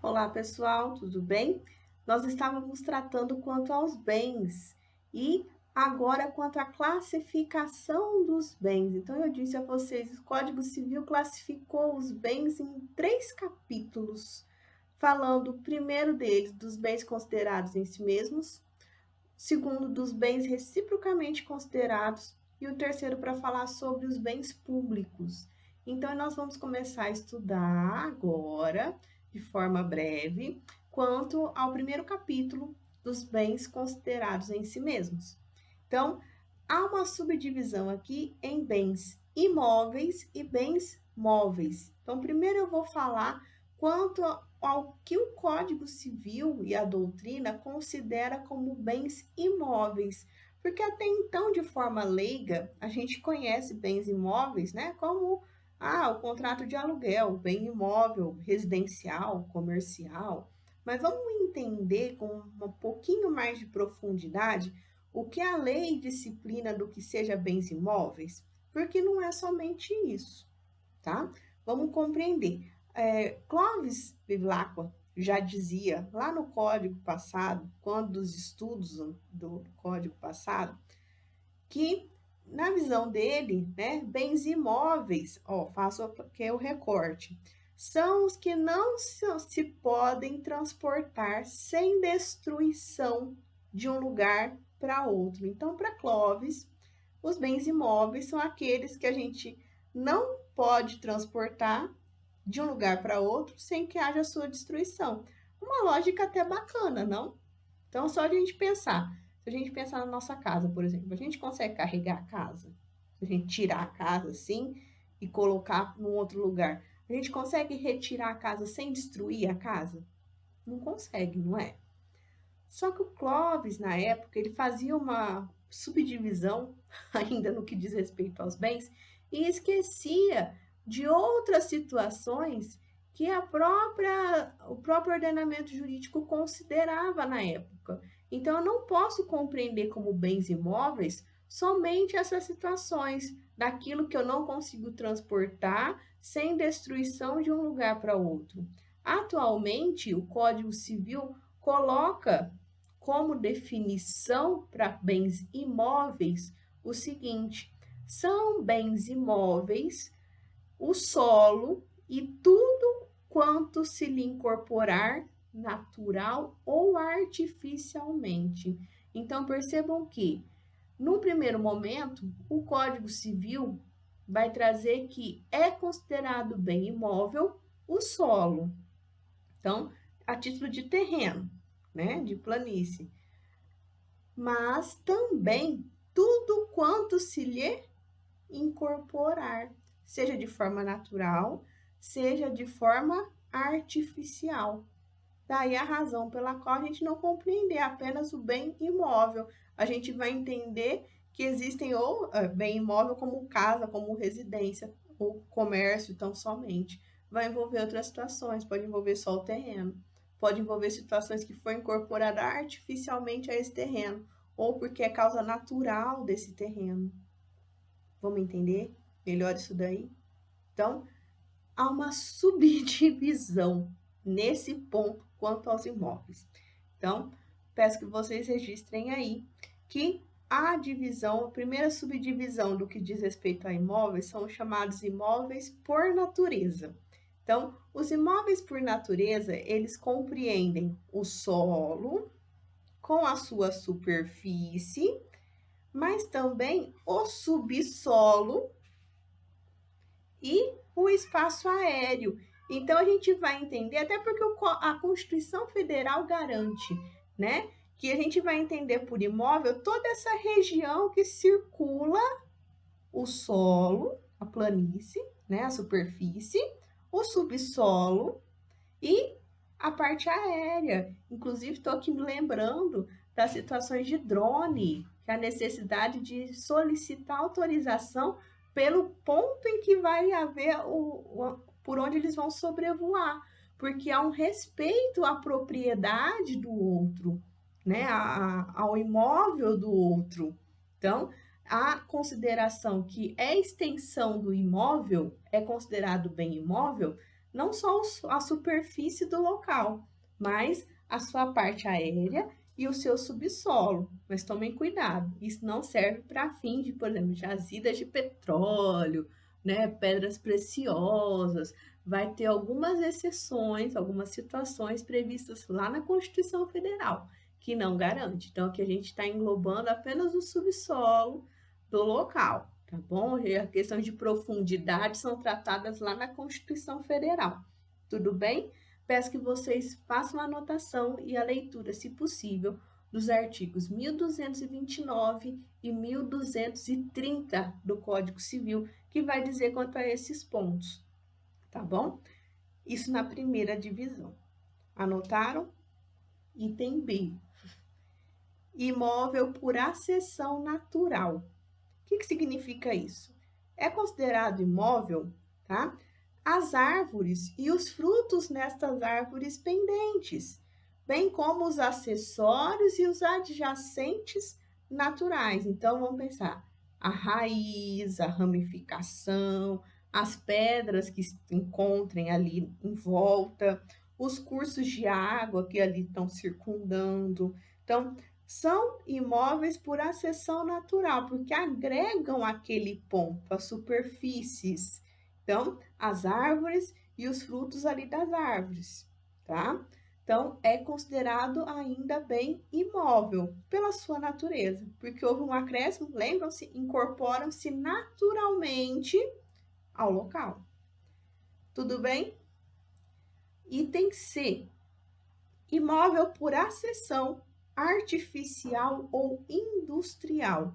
Olá, pessoal, tudo bem? Nós estávamos tratando quanto aos bens e agora quanto à classificação dos bens. Então, eu disse a vocês, o Código Civil classificou os bens em 3 capítulos, falando primeiro deles dos bens considerados em si mesmos, segundo dos bens reciprocamente considerados e o terceiro para falar sobre os bens públicos. Então, nós vamos começar a estudar agora, de forma breve, quanto ao primeiro capítulo dos bens considerados em si mesmos. Então, há uma subdivisão aqui em bens imóveis e bens móveis. Então, primeiro eu vou falar quanto ao que o Código Civil e a doutrina considera como bens imóveis, porque até então, de forma leiga, a gente conhece bens imóveis, né, como o contrato de aluguel, bem imóvel, residencial, comercial. Mas vamos entender com um pouquinho mais de profundidade o que a lei disciplina do que seja bens imóveis, porque não é somente isso, tá? Vamos compreender. Clovis Bevilacqua já dizia lá no Código passado, quando dos estudos do Código passado, que na visão dele, né, bens imóveis, faço aqui o recorte, são os que não se podem transportar sem destruição de um lugar para outro. Então, para Clovis, os bens imóveis são aqueles que a gente não pode transportar de um lugar para outro sem que haja sua destruição. Uma lógica até bacana, não? Então, só de a gente pensar. Se a gente pensar na nossa casa, por exemplo, a gente consegue carregar a casa? Se a gente tirar a casa assim e colocar num outro lugar, a gente consegue retirar a casa sem destruir a casa? Não consegue, não é? Só que o Clovis, na época, ele fazia uma subdivisão, ainda no que diz respeito aos bens, e esquecia de outras situações que o próprio ordenamento jurídico considerava na época. Então, eu não posso compreender como bens imóveis somente essas situações, daquilo que eu não consigo transportar sem destruição de um lugar para outro. Atualmente, o Código Civil coloca como definição para bens imóveis o seguinte: são bens imóveis o solo e tudo quanto se lhe incorporar natural ou artificialmente. Então, percebam que, num primeiro momento, o Código Civil vai trazer que é considerado bem imóvel o solo. Então, a título de terreno, né, de planície. Mas também tudo quanto se lhe incorporar, seja de forma natural, seja de forma artificial. Daí a razão pela qual a gente não compreender apenas o bem imóvel. A gente vai entender que existem bem imóvel como casa, como residência, ou comércio tão somente. Vai envolver outras situações, pode envolver só o terreno, pode envolver situações que foi incorporada artificialmente a esse terreno, ou porque é causa natural desse terreno. Vamos entender melhor isso daí? Então, há uma subdivisão nesse ponto quanto aos imóveis. Então, peço que vocês registrem aí que a primeira subdivisão do que diz respeito a imóveis são os chamados imóveis por natureza. Então, os imóveis por natureza, eles compreendem o solo com a sua superfície, mas também o subsolo e o espaço aéreo. Então, a gente vai entender, até porque a Constituição Federal garante, né, que a gente vai entender por imóvel toda essa região que circula o solo, a planície, né, a superfície, o subsolo e a parte aérea. Inclusive, estou aqui me lembrando das situações de drone, que a necessidade de solicitar autorização pelo ponto em que vai haver por onde eles vão sobrevoar, porque há um respeito à propriedade do outro, né, ao imóvel do outro. Então, a consideração que é extensão do imóvel é considerado bem imóvel não só a superfície do local, mas a sua parte aérea e o seu subsolo. Mas tomem cuidado, isso não serve para fins de, por exemplo, jazidas de petróleo, né, pedras preciosas. Vai ter algumas exceções, algumas situações previstas lá na Constituição Federal, que não garante. Então, aqui a gente está englobando apenas o subsolo do local, tá bom? E a questão de profundidade são tratadas lá na Constituição Federal. Tudo bem? Peço que vocês façam a anotação e a leitura, se possível, dos artigos 1229 e 1230 do Código Civil, que vai dizer quanto a esses pontos, tá bom? Isso na primeira divisão. Anotaram? Item B. Imóvel por acessão natural. O que significa isso? É considerado imóvel, tá? As árvores e os frutos nestas árvores pendentes, bem como os acessórios e os adjacentes naturais. Então, vamos pensar a raiz, a ramificação, as pedras que se encontrem ali em volta, os cursos de água que ali estão circundando. Então, são imóveis por acessão natural, porque agregam aquele ponto, as superfícies. Então, as árvores e os frutos ali das árvores, tá? Então, é considerado ainda bem imóvel pela sua natureza, porque houve um acréscimo, lembram-se, incorporam-se naturalmente ao local. Tudo bem? Item C. Imóvel por acessão artificial ou industrial.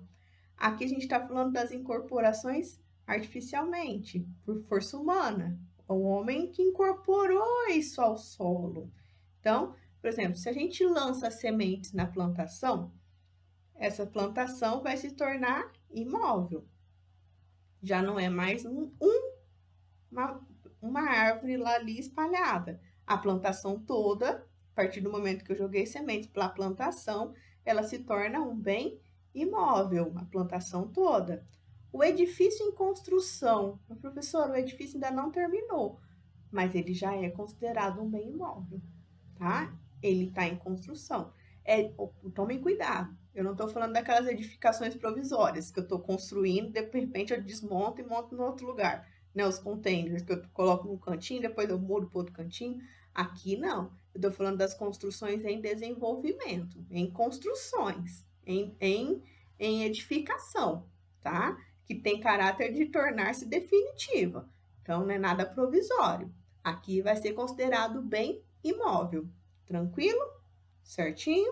Aqui a gente está falando das incorporações artificialmente, por força humana. O homem que incorporou isso ao solo. Então, por exemplo, se a gente lança sementes na plantação, essa plantação vai se tornar imóvel. Já não é mais uma árvore lá ali espalhada. A plantação toda, a partir do momento que eu joguei sementes para a plantação, ela se torna um bem imóvel, a plantação toda. O edifício em construção, professor, o edifício ainda não terminou, mas ele já é considerado um bem imóvel, tá? Ele está em construção. Tomem cuidado, eu não estou falando daquelas edificações provisórias que eu estou construindo, de repente eu desmonto e monto no outro lugar, né? Os containers que eu coloco num cantinho, depois eu mudo para outro cantinho. Aqui não, eu estou falando das construções em desenvolvimento, em construções, em edificação, tá? Que tem caráter de tornar-se definitiva. Então, não é nada provisório. Aqui vai ser considerado bem imóvel. Tranquilo? Certinho?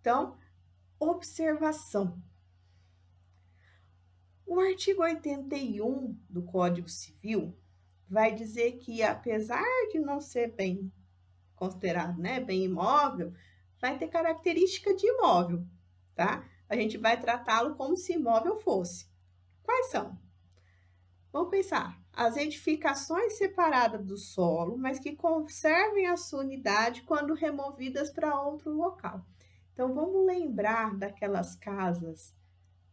Então, observação. O artigo 81 do Código Civil vai dizer que, apesar de não ser bem considerado, né, bem imóvel, vai ter característica de imóvel, tá? A gente vai tratá-lo como se imóvel fosse. Quais são? Vamos pensar. As edificações separadas do solo, mas que conservem a sua unidade quando removidas para outro local. Então, vamos lembrar daquelas casas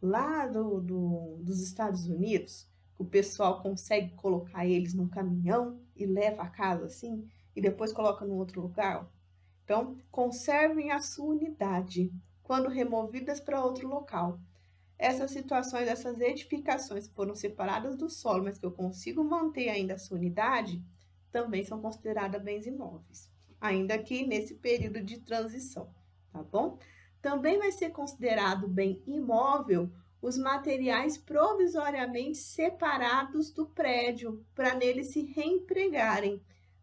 lá dos Estados Unidos, que o pessoal consegue colocar eles num caminhão e leva a casa assim, e depois coloca num outro lugar. Então, conservem a sua unidade quando removidas para outro local. Essas situações, essas edificações que foram separadas do solo, mas que eu consigo manter ainda a sua unidade, também são consideradas bens imóveis, ainda que nesse período de transição, tá bom? Também vai ser considerado bem imóvel os materiais provisoriamente separados do prédio, para neles se reempregarem.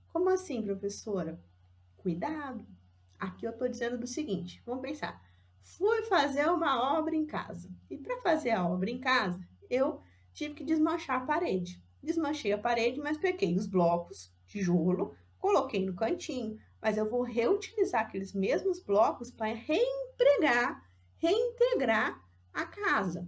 Como assim, professora? Cuidado! Aqui eu estou dizendo do seguinte, vamos pensar. Fui fazer uma obra em casa. E para fazer a obra em casa, eu tive que desmanchar a parede. Desmanchei a parede, mas peguei os blocos, tijolo, coloquei no cantinho. Mas eu vou reutilizar aqueles mesmos blocos para reintegrar a casa.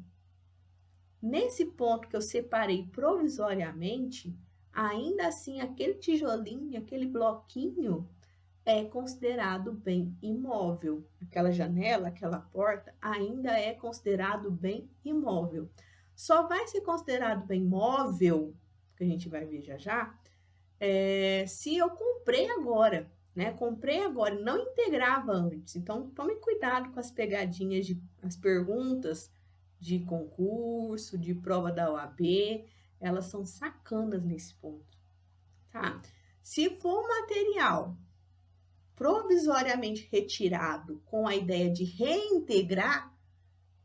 Nesse ponto que eu separei provisoriamente, ainda assim aquele tijolinho, aquele bloquinho, é considerado bem imóvel. Aquela janela, aquela porta, ainda é considerado bem imóvel. Só vai ser considerado bem móvel, que a gente vai ver já já, se eu comprei agora, né? Comprei agora e não integrava antes. Então, tome cuidado com as pegadinhas, as perguntas de concurso, de prova da OAB, elas são sacanas nesse ponto, tá? Se for material provisoriamente retirado com a ideia de reintegrar,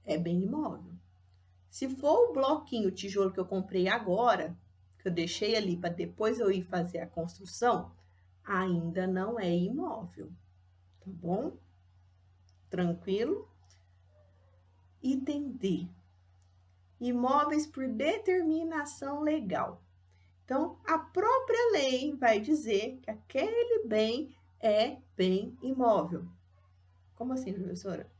é bem imóvel. Se for o bloquinho, o tijolo que eu comprei agora, que eu deixei ali para depois eu ir fazer a construção, ainda não é imóvel, tá bom? Tranquilo? Item D. Imóveis por determinação legal. Então, a própria lei vai dizer que aquele bem é bem imóvel. Como assim, professora?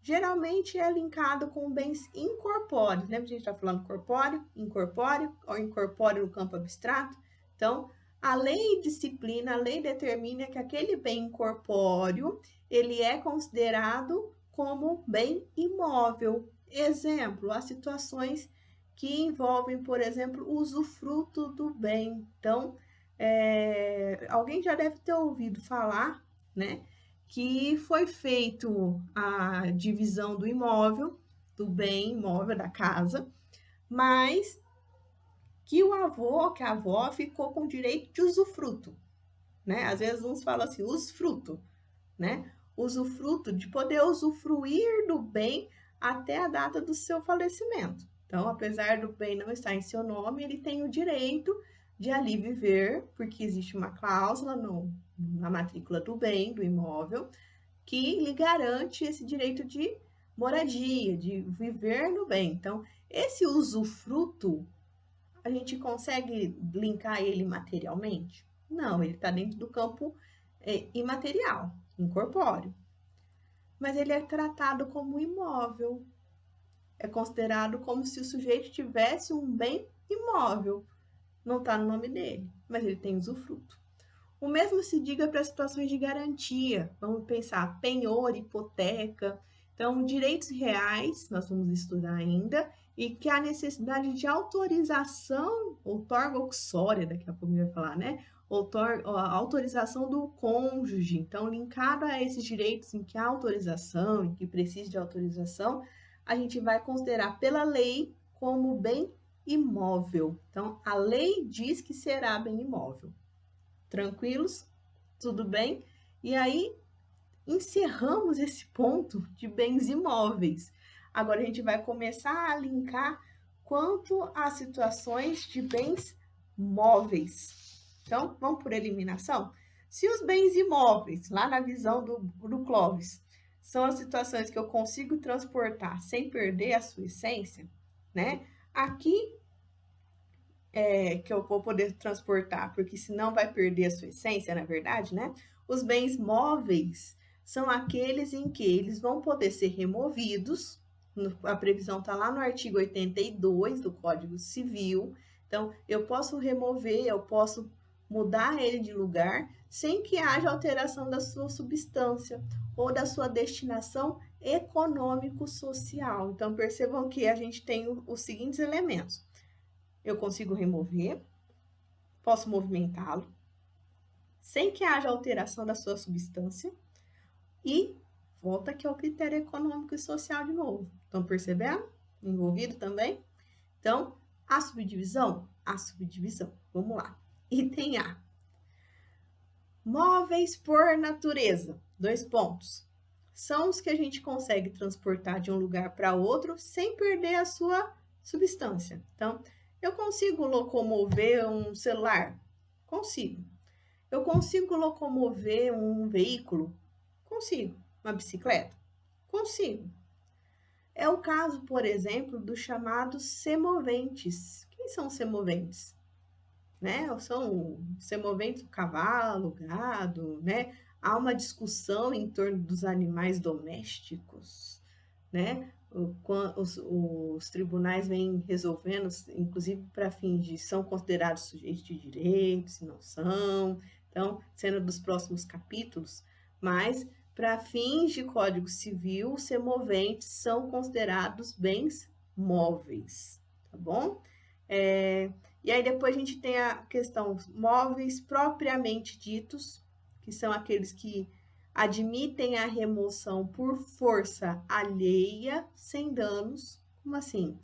Geralmente é linkado com bens incorpóreos. Lembra que a gente está falando corpóreo, incorpóreo, ou incorpóreo no campo abstrato? Então, a lei disciplina, a lei determina que aquele bem incorpóreo, ele é considerado como bem imóvel. Exemplo, as situações que envolvem, por exemplo, o usufruto do bem. Então, alguém já deve ter ouvido falar, né, que foi feito a divisão do imóvel, do bem imóvel da casa, mas que o avô, que a avó ficou com o direito de usufruto, né? Às vezes uns falam assim, usufruto, né? Usufruto de poder usufruir do bem até a data do seu falecimento. Então, apesar do bem não estar em seu nome, ele tem o direito de ali viver, porque existe uma cláusula na matrícula do bem, do imóvel, que lhe garante esse direito de moradia, de viver no bem. Então, esse usufruto, a gente consegue linkar ele materialmente? Não, ele está dentro do campo imaterial, incorpóreo. Mas ele é tratado como imóvel. É considerado como se o sujeito tivesse um bem imóvel. Não está no nome dele, mas ele tem usufruto. O mesmo se diga para situações de garantia. Vamos pensar penhor, hipoteca. Então, direitos reais, nós vamos estudar ainda, e que há necessidade de autorização, outorga uxória, daqui a pouco a gente vai falar, né? A autorização do cônjuge. Então, linkado a esses direitos em que há autorização, em que precisa de autorização, a gente vai considerar pela lei como bem imóvel. Então, a lei diz que será bem imóvel. Tranquilos? Tudo bem? E aí, encerramos esse ponto de bens imóveis. Agora, a gente vai começar a linkar quanto às situações de bens móveis. Então, vamos por eliminação? Se os bens imóveis, lá na visão do Clóvis, são as situações que eu consigo transportar sem perder a sua essência, né? Aqui que eu vou poder transportar, porque senão vai perder a sua essência, na verdade, né? Os bens móveis são aqueles em que eles vão poder ser removidos, a previsão está lá no artigo 82 do Código Civil, então eu posso remover, eu posso mudar ele de lugar, sem que haja alteração da sua substância ou da sua destinação econômico-social. Então percebam que a gente tem os seguintes elementos. Eu consigo remover, posso movimentá-lo, sem que haja alteração da sua substância, e volta aqui ao critério econômico e social de novo. Estão percebendo? Envolvido também? Então, a subdivisão? A subdivisão. Vamos lá. Item A. Móveis por natureza. 2 pontos. São os que a gente consegue transportar de um lugar para outro sem perder a sua substância. Então, eu consigo locomover um celular? Consigo. Eu consigo locomover um veículo? Consigo. Uma bicicleta? Consigo. É o caso, por exemplo, dos chamados semoventes. Quem são os semoventes? Né? São semoventes do cavalo, gado, né? Há uma discussão em torno dos animais domésticos, né? Os tribunais vêm resolvendo, inclusive para fins de são considerados sujeitos de direito, se não são, então, sendo dos próximos capítulos, mas para fins de Código Civil, os semoventes são considerados bens móveis, tá bom? E aí depois a gente tem a questão móveis propriamente ditos, que são aqueles que admitem a remoção por força alheia, sem danos. Como assim?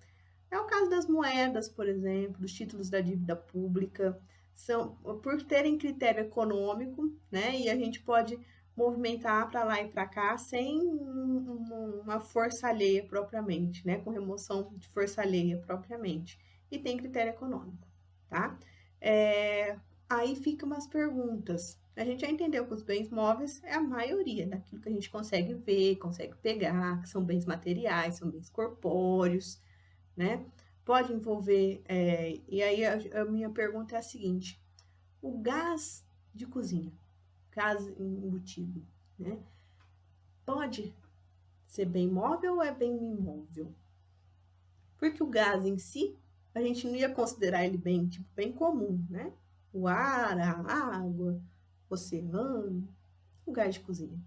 É o caso das moedas, por exemplo, dos títulos da dívida pública, são por terem critério econômico, né? E a gente pode movimentar para lá e para cá sem uma força alheia propriamente, né? Com remoção de força alheia propriamente. E tem critério econômico, tá? Aí ficam umas perguntas. A gente já entendeu que os bens móveis é a maioria daquilo que a gente consegue ver, consegue pegar, que são bens materiais, são bens corpóreos, né? Pode envolver, e aí a minha pergunta é a seguinte: o gás de cozinha, gás embutido, né? Pode ser bem móvel ou é bem imóvel? Porque o gás em si, a gente não ia considerar ele bem, tipo, bem comum, né? O ar, a água, o oceano, o gás de cozinha.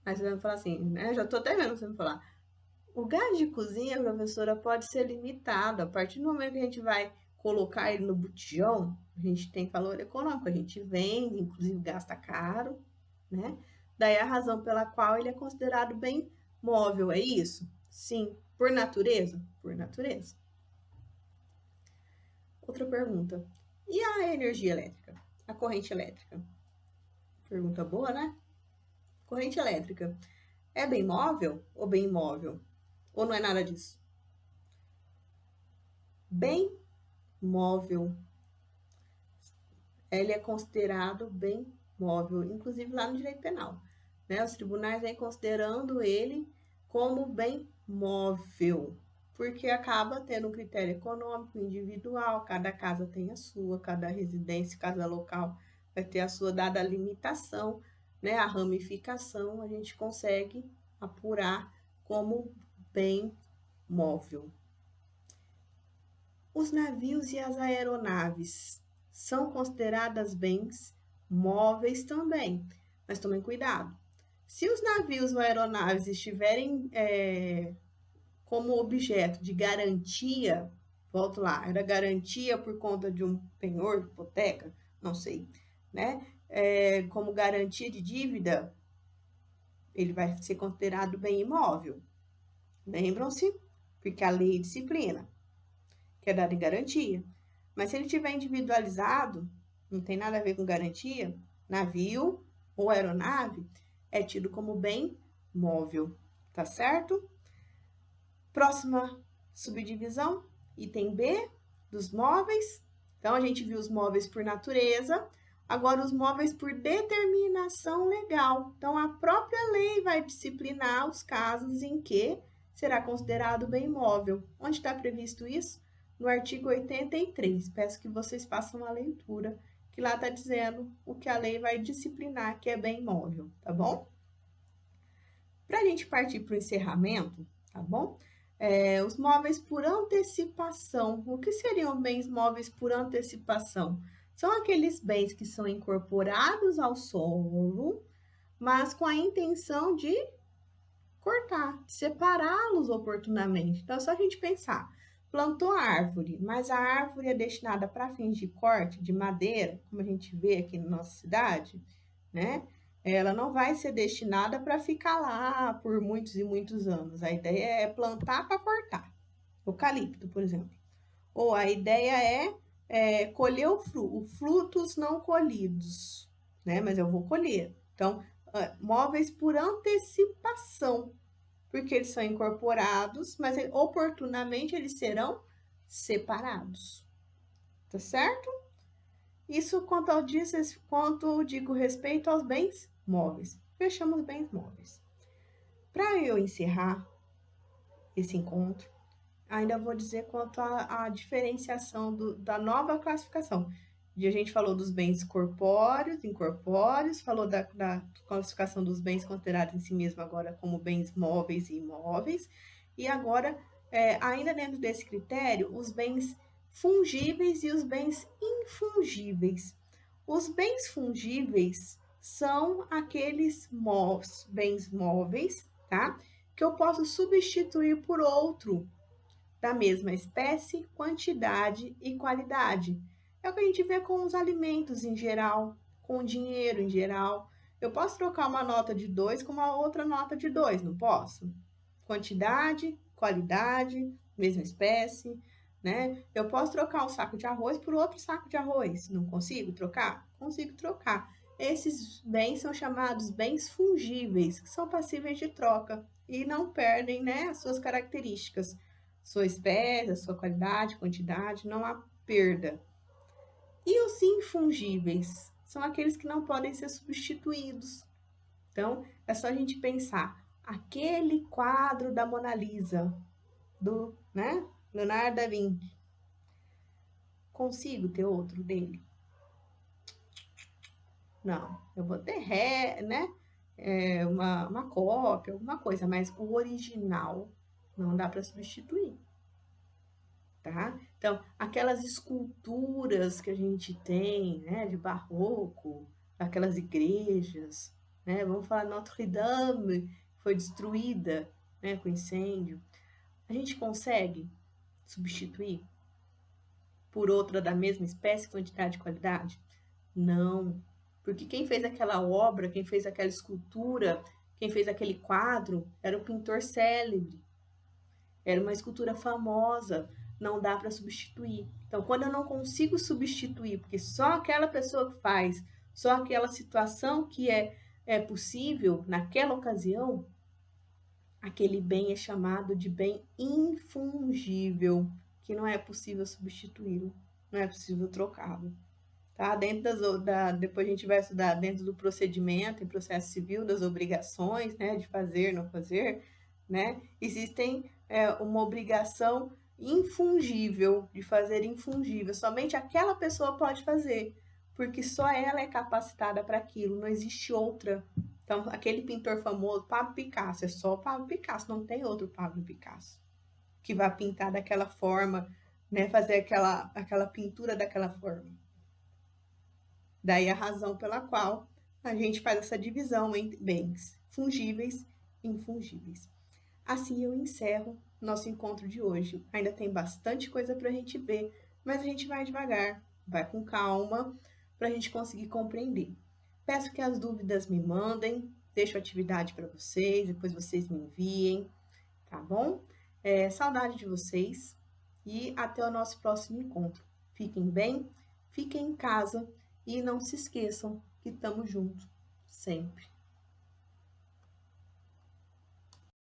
Aí você vai falar assim, né? Já tô até vendo você me falar. O gás de cozinha, professora, pode ser limitado. A partir do momento que a gente vai colocar ele no botijão, a gente tem valor econômico, a gente vende, inclusive gasta caro, né? Daí a razão pela qual ele é considerado bem móvel, é isso? Sim. Por natureza? Por natureza. Outra pergunta. E a energia elétrica? A corrente elétrica? Pergunta boa, né? Corrente elétrica. É bem móvel ou bem imóvel? Ou não é nada disso? Bem móvel. Ele é considerado bem móvel, inclusive lá no direito penal, né? Os tribunais vêm considerando ele como bem móvel, porque acaba tendo um critério econômico individual, cada casa tem a sua, cada residência, cada local vai ter a sua dada limitação, né? A ramificação a gente consegue apurar como bem móvel. Os navios e as aeronaves são consideradas bens móveis também, mas tomem cuidado. Se os navios ou aeronaves estiverem como objeto de garantia, volto lá, era garantia por conta de um penhor, hipoteca, não sei, né? Como garantia de dívida, ele vai ser considerado bem imóvel. Lembram-se? Porque a lei disciplina, que é dada em garantia. Mas se ele tiver individualizado, não tem nada a ver com garantia, navio ou aeronave é tido como bem móvel, tá certo? Próxima subdivisão, item B, dos móveis. Então, a gente viu os móveis por natureza, agora os móveis por determinação legal. Então, a própria lei vai disciplinar os casos em que será considerado bem móvel. Onde está previsto isso? No artigo 83. Peço que vocês façam a leitura, que lá está dizendo o que a lei vai disciplinar que é bem móvel, tá bom? Para a gente partir para o encerramento, tá bom? Os móveis por antecipação. O que seriam bens móveis por antecipação? São aqueles bens que são incorporados ao solo, mas com a intenção de cortar, de separá-los oportunamente. Então, é só a gente pensar. Plantou a árvore, mas a árvore é destinada para fins de corte de madeira, como a gente vê aqui na nossa cidade, né? Ela não vai ser destinada para ficar lá por muitos e muitos anos. A ideia é plantar para cortar. Eucalipto, por exemplo. Ou a ideia é colher os frutos não colhidos, né? Mas eu vou colher. Então, móveis por antecipação, porque eles são incorporados, mas oportunamente eles serão separados. Tá certo? Isso quanto digo respeito aos bens móveis. Fechamos bens móveis. Para eu encerrar esse encontro, ainda vou dizer quanto à diferenciação da nova classificação. A gente falou dos bens corpóreos, incorpóreos, falou da classificação dos bens considerados em si mesmo agora como bens móveis e imóveis, e agora, ainda dentro desse critério, os bens fungíveis e os bens infungíveis. Os bens fungíveis são aqueles bens móveis, tá? Que eu posso substituir por outro, da mesma espécie, quantidade e qualidade. É o que a gente vê com os alimentos em geral, com o dinheiro em geral. Eu posso trocar uma nota de 2 com uma outra nota de 2, não posso? Quantidade, qualidade, mesma espécie, né? Eu posso trocar um saco de arroz por outro saco de arroz. Não consigo trocar? Consigo trocar. Esses bens são chamados bens fungíveis, que são passíveis de troca e não perdem, né, as suas características, sua espécie, sua qualidade, quantidade, não há perda. E os infungíveis são aqueles que não podem ser substituídos. Então, é só a gente pensar, aquele quadro da Mona Lisa, do, né, Leonardo da Vinci, consigo ter outro dele? Não, eu vou ter né, uma cópia, alguma coisa, mas o original não dá para substituir, tá? Então, aquelas esculturas que a gente tem, né, de barroco, aquelas igrejas, né, vamos falar Notre Dame, foi destruída, né, com incêndio, a gente consegue substituir por outra da mesma espécie, quantidade e qualidade? Não, porque quem fez aquela obra, quem fez aquela escultura, quem fez aquele quadro era um pintor célebre, era uma escultura famosa, não dá para substituir. Então, quando eu não consigo substituir, porque só aquela pessoa que faz, só aquela situação que é possível naquela ocasião, aquele bem é chamado de bem infungível, que não é possível substituí-lo, não é possível trocá-lo. Tá? Depois a gente vai estudar dentro do procedimento, em processo civil, das obrigações, né, de fazer, não fazer, né? Existem uma obrigação infungível, de fazer infungível. Somente aquela pessoa pode fazer, porque só ela é capacitada para aquilo, não existe outra. Então, aquele pintor famoso, Pablo Picasso, é só o Pablo Picasso, não tem outro Pablo Picasso que vai pintar daquela forma, né, fazer aquela pintura daquela forma. Daí a razão pela qual a gente faz essa divisão entre bens fungíveis e infungíveis. Assim eu encerro nosso encontro de hoje. Ainda tem bastante coisa para a gente ver, mas a gente vai devagar, vai com calma, para a gente conseguir compreender. Peço que as dúvidas me mandem, deixo a atividade para vocês, depois vocês me enviem, tá bom? Saudade de vocês e até o nosso próximo encontro. Fiquem bem, fiquem em casa e não se esqueçam que estamos juntos sempre.